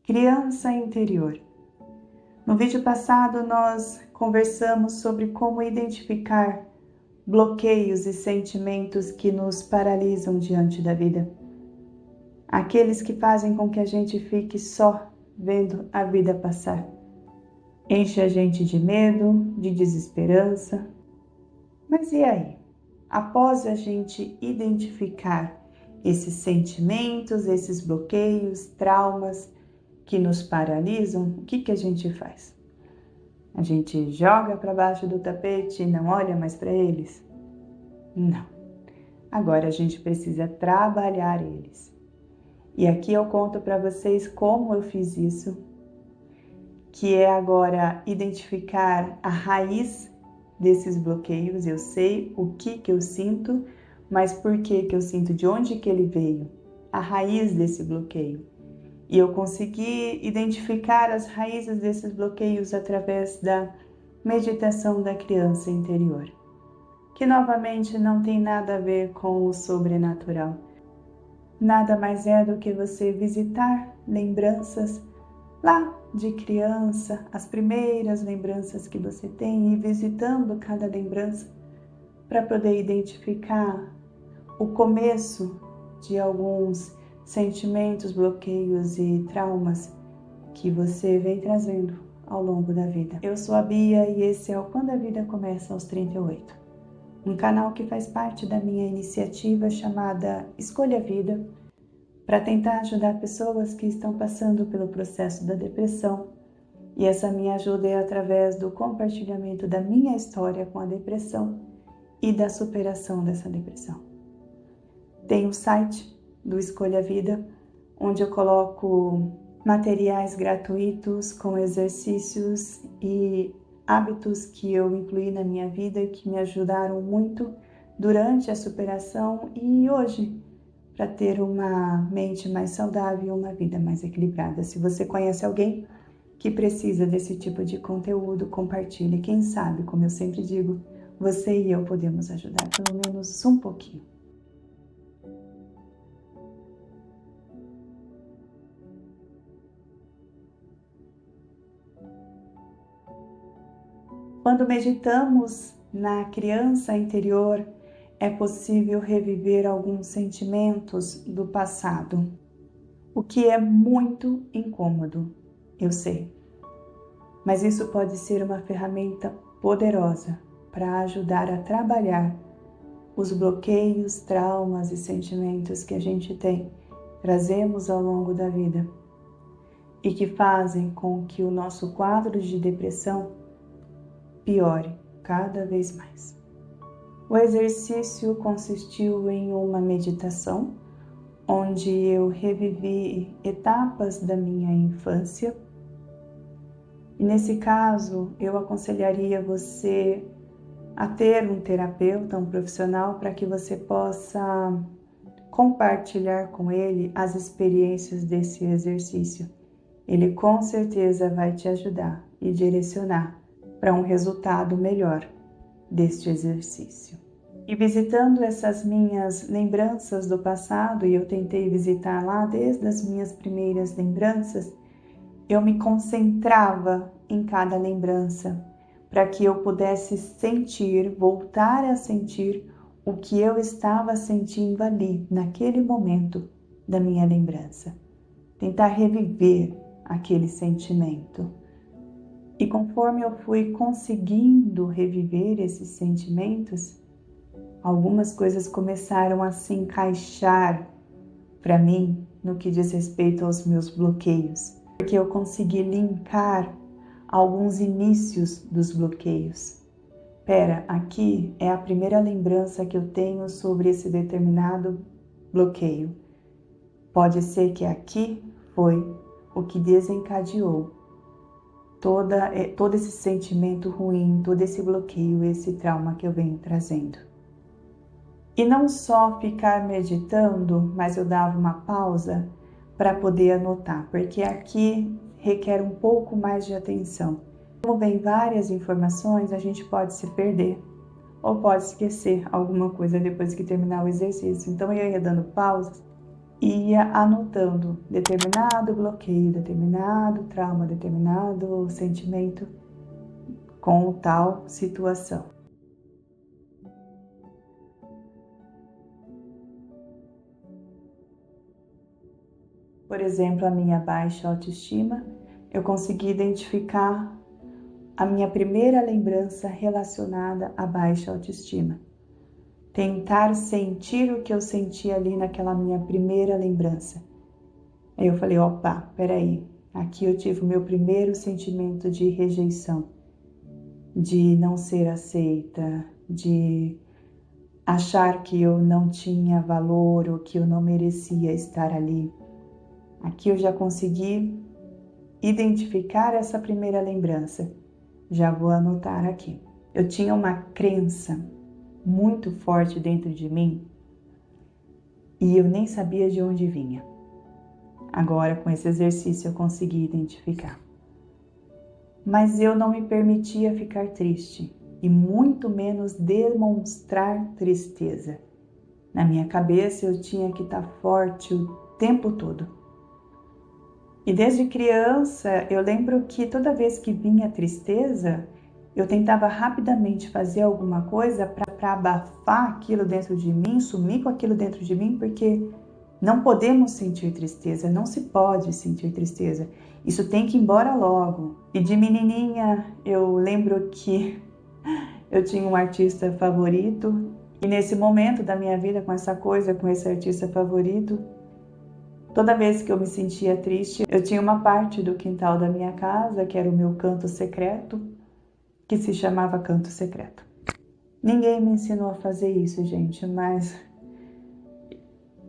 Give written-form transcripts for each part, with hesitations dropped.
Criança interior. No vídeo passado, nós conversamos sobre como identificar bloqueios e sentimentos que nos paralisam diante da vida. Aqueles que fazem com que a gente fique só vendo a vida passar. Enche a gente de medo, de desesperança. Mas e aí? Após a gente identificar esses sentimentos, esses bloqueios, traumas que nos paralisam, o que a gente faz? A gente joga para baixo do tapete e não olha mais para eles? Não. Agora a gente precisa trabalhar eles. E aqui eu conto para vocês como eu fiz isso, que é agora identificar a raiz desses bloqueios. Eu sei o que eu sinto, mas por que eu sinto, de onde que ele veio, a raiz desse bloqueio. E eu consegui identificar as raízes desses bloqueios através da meditação da criança interior, que novamente não tem nada a ver com o sobrenatural. Nada mais é do que você visitar lembranças lá de criança, as primeiras lembranças que você tem, e visitando cada lembrança para poder identificar o começo de alguns sentimentos, bloqueios e traumas que você vem trazendo ao longo da vida. Eu sou a Bia e esse é o Quando a Vida Começa aos 38, um canal que faz parte da minha iniciativa chamada Escolha Vida, para tentar ajudar pessoas que estão passando pelo processo da depressão. E essa minha ajuda é através do compartilhamento da minha história com a depressão e da superação dessa depressão. Tem o site do Escolha Vida, onde eu coloco materiais gratuitos com exercícios e hábitos que eu incluí na minha vida e que me ajudaram muito durante a superação e hoje, para ter uma mente mais saudável e uma vida mais equilibrada. Se você conhece alguém que precisa desse tipo de conteúdo, compartilhe. Quem sabe, como eu sempre digo, você e eu podemos ajudar pelo menos um pouquinho. Quando meditamos na criança interior, é possível reviver alguns sentimentos do passado, o que é muito incômodo, eu sei. Mas isso pode ser uma ferramenta poderosa para ajudar a trabalhar os bloqueios, traumas e sentimentos que a gente tem, trazemos ao longo da vida e que fazem com que o nosso quadro de depressão piore cada vez mais. O exercício consistiu em uma meditação, onde eu revivi etapas da minha infância. E nesse caso, eu aconselharia você a ter um terapeuta, um profissional, para que você possa compartilhar com ele as experiências desse exercício. Ele com certeza vai te ajudar e direcionar para um resultado melhor deste exercício. E visitando essas minhas lembranças do passado, e eu tentei visitar lá desde as minhas primeiras lembranças, eu me concentrava em cada lembrança, para que eu pudesse sentir, voltar a sentir o que eu estava sentindo ali, naquele momento da minha lembrança. Tentar reviver aquele sentimento. E conforme eu fui conseguindo reviver esses sentimentos, algumas coisas começaram a se encaixar para mim no que diz respeito aos meus bloqueios, porque eu consegui linkar alguns inícios dos bloqueios. Aqui é a primeira lembrança que eu tenho sobre esse determinado bloqueio. Pode ser que aqui foi o que desencadeou todo esse sentimento ruim, todo esse bloqueio, esse trauma que eu venho trazendo. E não só ficar meditando, mas eu dava uma pausa para poder anotar, porque aqui requer um pouco mais de atenção. Como vem várias informações, a gente pode se perder ou pode esquecer alguma coisa depois que terminar o exercício. Então eu ia dando pausas e ia anotando determinado bloqueio, determinado trauma, determinado sentimento com tal situação. Por exemplo, a minha baixa autoestima, eu consegui identificar a minha primeira lembrança relacionada à baixa autoestima. Tentar sentir o que eu senti ali naquela minha primeira lembrança. Aí eu falei, opa, peraí, aqui eu tive o meu primeiro sentimento de rejeição, de não ser aceita, de achar que eu não tinha valor ou que eu não merecia estar ali. Aqui eu já consegui identificar essa primeira lembrança. Já vou anotar aqui. Eu tinha uma crença muito forte dentro de mim e eu nem sabia de onde vinha. Agora, com esse exercício, eu consegui identificar. Mas eu não me permitia ficar triste e muito menos demonstrar tristeza. Na minha cabeça, eu tinha que estar forte o tempo todo. E desde criança, eu lembro que toda vez que vinha tristeza, eu tentava rapidamente fazer alguma coisa para abafar aquilo dentro de mim, sumir com aquilo dentro de mim, porque não podemos sentir tristeza, não se pode sentir tristeza. Isso tem que ir embora logo. E de menininha, eu lembro que eu tinha um artista favorito, e nesse momento da minha vida, com essa coisa, com esse artista favorito, toda vez que eu me sentia triste, eu tinha uma parte do quintal da minha casa, que era o meu canto secreto, que se chamava Canto Secreto. Ninguém me ensinou a fazer isso, gente, mas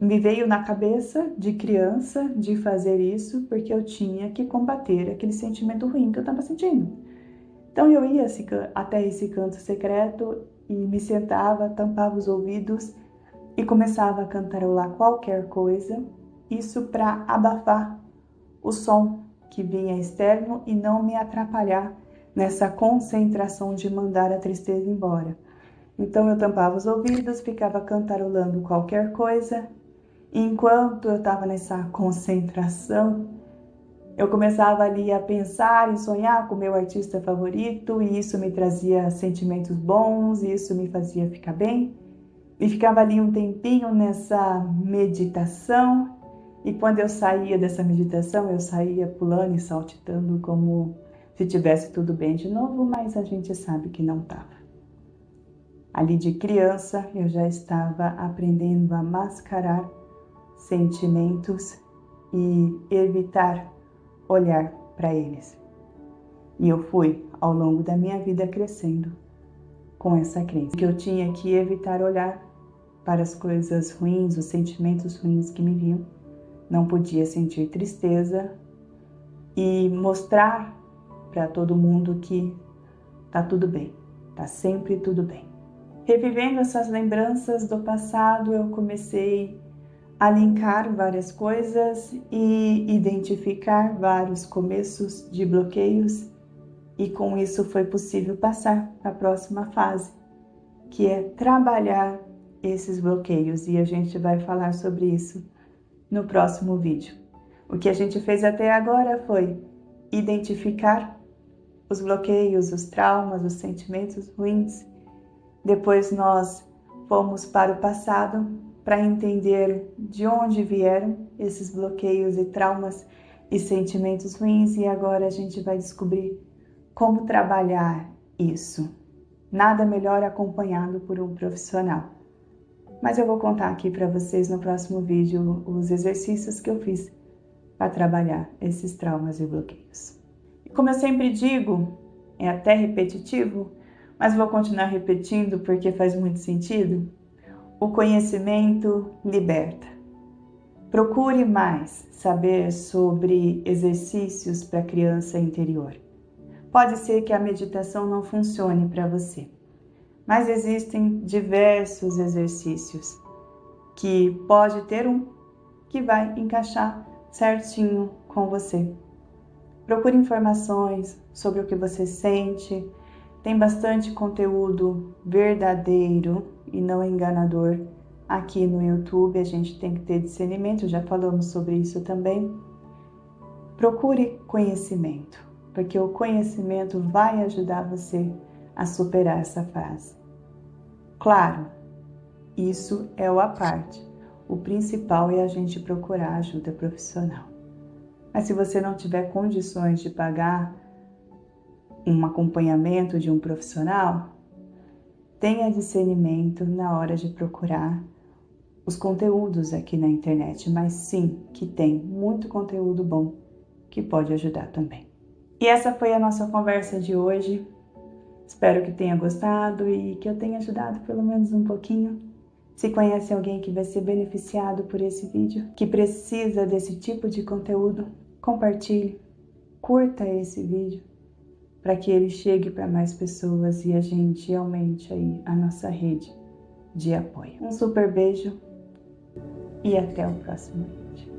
me veio na cabeça de criança de fazer isso porque eu tinha que combater aquele sentimento ruim que eu estava sentindo. Então eu ia até esse canto secreto e me sentava, tampava os ouvidos e começava a cantarolar qualquer coisa, isso para abafar o som que vinha externo e não me atrapalhar nessa concentração de mandar a tristeza embora. Então eu tampava os ouvidos, ficava cantarolando qualquer coisa, e enquanto eu estava nessa concentração, eu começava ali a pensar e sonhar com o meu artista favorito, e isso me trazia sentimentos bons, e isso me fazia ficar bem. E ficava ali um tempinho nessa meditação, e quando eu saía dessa meditação, eu saía pulando e saltitando como se tivesse tudo bem de novo, mas a gente sabe que não estava. Ali de criança, eu já estava aprendendo a mascarar sentimentos e evitar olhar para eles. E eu fui, ao longo da minha vida, crescendo com essa crença, que eu tinha que evitar olhar para as coisas ruins, os sentimentos ruins que me vinham. Não podia sentir tristeza e mostrar para todo mundo que tá tudo bem, tá sempre tudo bem. Revivendo essas lembranças do passado, eu comecei a linkar várias coisas e identificar vários começos de bloqueios, e com isso foi possível passar para a próxima fase, que é trabalhar esses bloqueios, e a gente vai falar sobre isso no próximo vídeo. O que a gente fez até agora foi identificar os bloqueios, os traumas, os sentimentos ruins. Depois nós fomos para o passado para entender de onde vieram esses bloqueios e traumas e sentimentos ruins, e agora a gente vai descobrir como trabalhar isso. Nada melhor acompanhado por um profissional. Mas eu vou contar aqui para vocês no próximo vídeo os exercícios que eu fiz para trabalhar esses traumas e bloqueios. E como eu sempre digo, é até repetitivo, mas vou continuar repetindo porque faz muito sentido. O conhecimento liberta. Procure mais saber sobre exercícios para a criança interior. Pode ser que a meditação não funcione para você, mas existem diversos exercícios que pode ter um que vai encaixar certinho com você. Procure informações sobre o que você sente. Tem bastante conteúdo verdadeiro e não enganador Aqui no YouTube a gente tem que ter discernimento, já falamos sobre isso também. Procure conhecimento, porque o conhecimento vai ajudar você a superar essa fase. Claro, isso é a parte. O principal é a gente procurar ajuda profissional. Mas se você não tiver condições de pagar um acompanhamento de um profissional, tenha discernimento na hora de procurar os conteúdos aqui na internet, mas sim que tem muito conteúdo bom que pode ajudar também. E essa foi a nossa conversa de hoje. Espero que tenha gostado e que eu tenha ajudado pelo menos um pouquinho. Se conhece alguém que vai ser beneficiado por esse vídeo, que precisa desse tipo de conteúdo, compartilhe, curta esse vídeo para que ele chegue para mais pessoas e a gente aumente aí a nossa rede de apoio. Um super beijo e até o próximo vídeo.